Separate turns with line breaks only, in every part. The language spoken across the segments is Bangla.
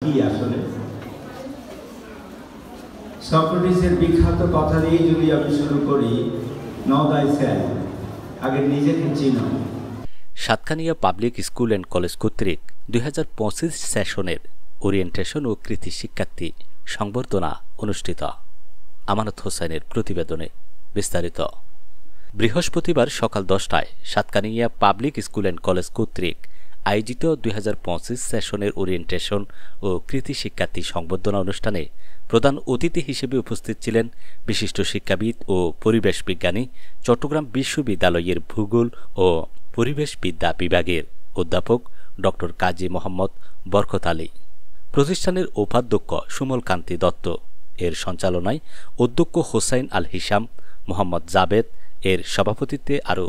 কি আসলে? সক্রেটিসের বিখ্যাত কথা দিয়ে যদি আমি শুরু করি, নো থাইসেলফ, আগে নিজেকে চিনো।
Satkania public school and college কর্তৃক 2025 সেশনের ওরিয়েন্টেশন ও কৃতি শিক্ষার্থী সংবর্ধনা অনুষ্ঠিত। আমানত হোসেনের প্রতিবেদনে বিস্তারিত। বৃহস্পতিবার সকাল 10টায় Satkania public school and college কর্তৃক আয়োজিত 2025 সেশনের ওরিয়েন্টেশন ও কৃতি শিক্ষার্থী সংবর্ধনা অনুষ্ঠানে প্রধান অতিথি হিসেবে উপস্থিত ছিলেন বিশিষ্ট শিক্ষাবিদ ও পরিবেশ বিজ্ঞানী, চট্টগ্রাম বিশ্ববিদ্যালয়ের ভূগোল ও পরিবেশ বিদ্যা বিভাগের অধ্যাপক ড কাজী মোহাম্মদ বরকত আলী, প্রতিষ্ঠানের উপাধ্যক্ষ সুমল কান্তি দত্ত, এর সঞ্চালনায় অধ্যক্ষ হোসাইন আল হিসাম, মোহাম্মদ জাবেদ, এর সভাপতিত্বে আরও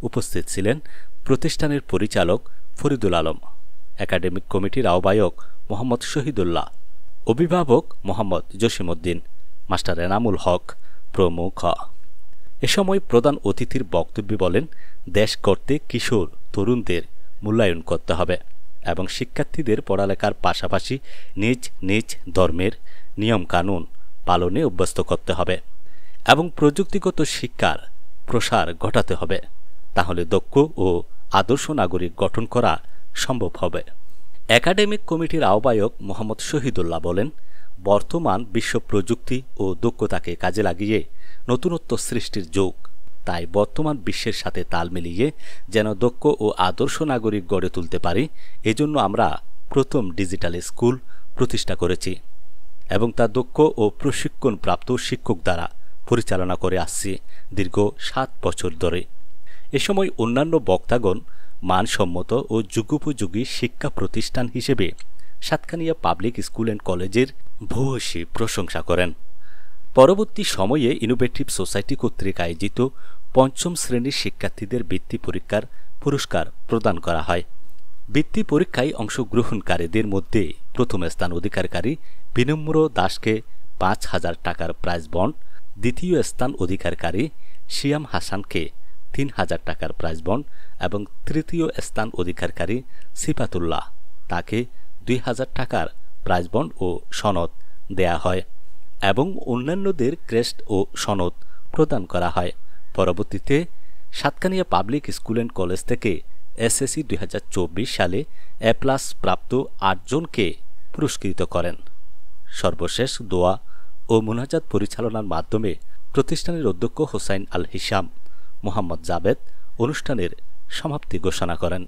উপস্থিত ছিলেন প্রতিষ্ঠানের পরিচালক ফরিদুল আলম, একাডেমিক কমিটির আহ্বায়ক মোহাম্মদ শহীদুল্লাহ, অভিভাবক মোহাম্মদ জসিমউদ্দিন, মাস্টার এনামুল হক প্রমুখ। এ সময় প্রধান অতিথির বক্তব্যে বলেন, দেশ গড়তে কিশোর তরুণদের মূল্যায়ন করতে হবে এবং শিক্ষার্থীদের পড়ালেখার পাশাপাশি নিজ নিজ ধর্মের নিয়মকানুন পালনে অভ্যস্ত করতে হবে এবং প্রযুক্তিগত শিক্ষার প্রসার ঘটাতে হবে। তাহলে দক্ষ ও আদর্শ নাগরিক গঠন করা সম্ভব হবে। একাডেমিক কমিটির আহ্বায়ক মোহাম্মদ শহীদুল্লাহ বলেন, বর্তমান বিশ্ব প্রযুক্তি ও দক্ষতাকে কাজে লাগিয়ে নতুনত্ব সৃষ্টির যুগ। তাই বর্তমান বিশ্বের সাথে তাল মিলিয়ে যেন দক্ষ ও আদর্শ নাগরিক গড়ে তুলতে পারি, এজন্য আমরা প্রথম ডিজিটাল স্কুল প্রতিষ্ঠা করেছি এবং তা দক্ষ ও প্রশিক্ষণপ্রাপ্ত শিক্ষক দ্বারা পরিচালনা করে আসছি দীর্ঘ 7 বছর ধরে। এ সময় অন্যান্য বক্তাগণ মানসম্মত ও যুগোপযোগী শিক্ষা প্রতিষ্ঠান হিসেবে সাতকানিয়া পাবলিক স্কুল অ্যান্ড কলেজের ভূয়সী প্রশংসা করেন। পরবর্তী সময়ে ইনোভেটিভ সোসাইটি কর্তৃক আয়োজিত 5ম শ্রেণীর শিক্ষার্থীদের বৃত্তি পরীক্ষার পুরস্কার প্রদান করা হয়। বৃত্তি পরীক্ষায় অংশগ্রহণকারীদের মধ্যে প্রথম স্থান অধিকারকারী বিনম্র দাসকে 5,000 টাকার প্রাইজ বন্ড, দ্বিতীয় স্থান অধিকারকারী শিয়াম হাসানকে 3,000 টাকার প্রাইজ বন্ড এবং তৃতীয় স্থান অধিকারকারী সিফাতুল্লাহ তাকে 2,000 টাকার প্রাইজ বন্ড ও সনদ দেয়া হয় এবং অন্যান্যদের ক্রেস্ট ও সনদ প্রদান করা হয়। পরবর্তীতে Satkania public school and college থেকে এসএসসি 2024 সালে A+ প্রাপ্ত 8 জনকে পুরস্কৃত করেন। সর্বশেষ দোয়া ও মুনাজাত পরিচালনার মাধ্যমে প্রতিষ্ঠানের অধ্যক্ষ হোসাইন আল হিসাম, মোহাম্মদ জাবেদ অনুষ্ঠানের সমাপ্তি ঘোষণা করেন।